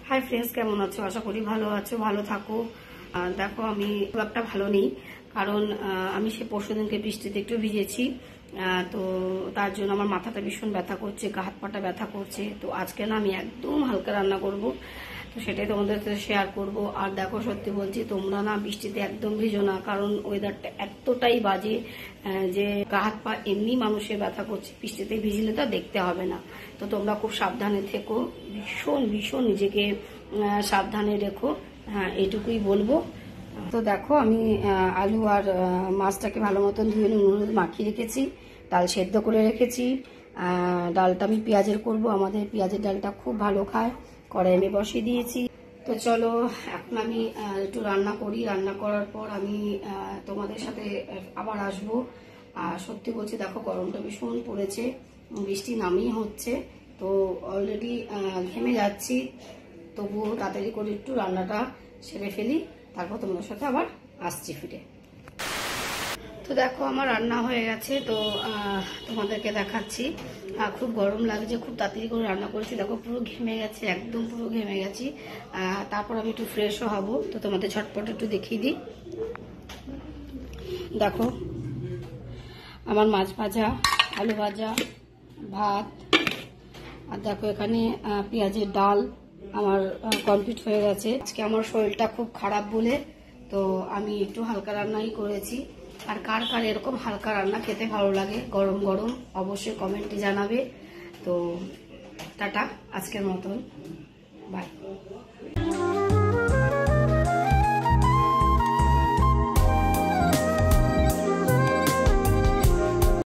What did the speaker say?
Hi friends, কেমন আছো? আশা করি ভালো আছো, ভালো থাকো। দেখো, আমি খুব একটা ভালো নেই, কারণ আমি সে পরশুদিনকে বৃষ্টিতে একটু ভিজেছি। তো তার জন্য আমার মাথাটা ভীষণ ব্যথা করছে, গা হাত পাটা ব্যথা করছে। তো আজকে না আমি একদম হালকা রান্না করব, তো সেটাই তোমাদের সাথে শেয়ার করব। আর দেখো, সত্যি বলছি, তোমরা না বৃষ্টিতে একদম ভিজো না, কারণ ওয়েদারটা এতটাই বাজে যে গা হাত পা এমনি মানুষের ব্যথা করছে, বৃষ্টিতে ভিজলে তো দেখতে হবে না। তো তোমরা খুব সাবধানে থেকো, ভীষণ ভীষণ নিজেকে সাবধানে রেখো। হ্যাঁ, এটুকুই বলবো। তো দেখো, আমি আলু আর মাছটাকে ভালো মতন ধুয়ে নুন মাখিয়ে রেখেছি, ডাল সেদ্ধ করে রেখেছি। ডালটা আমি পেঁয়াজের করব, আমাদের পেঁয়াজের ডালটা খুব ভালো খায়। কড়াই আমি বসিয়ে দিয়েছি। তো চলো, এখন আমি একটু রান্না করি। রান্না করার পর আমি তোমাদের সাথে আবার আসবো। আর সত্যি বলছি, দেখো গরমটা ভীষণ পড়েছে, বৃষ্টি নামই হচ্ছে। তো অলরেডি ঘেমে যাচ্ছি, তবুও তাড়াতাড়ি করে একটু রান্নাটা সেরে ফেলি, তারপর তোমাদের সাথে আবার আসছি ফিরে। তো দেখো, আমার রান্না হয়ে গেছে, তো তোমাদেরকে দেখাচ্ছি। খুব গরম লাগছে, খুব তাড়াতাড়ি করে রান্না করেছি। দেখো, পুরো ঘেমে গেছে, একদম পুরো ঘেমে গেছি। তারপর আমি একটু ফ্রেশও হব, তো তোমাদের ঝটপট একটু দেখিয়ে দিই। দেখো, আমার মাছ ভাজা, আলু ভাজা, ভাত, আর দেখো এখানে পেঁয়াজের ডাল আমার কমপ্লিট হয়ে গেছে। আজকে আমার শরীরটা খুব খারাপ বলে তো আমি একটু হালকা রান্নাই করেছি। আর কার কার এরকম হালকা রান্না খেতে ভালো লাগে গরম গরম, অবশ্যই কমেন্টে জানাবে। তো টাটা, আজকের মতন, বাই।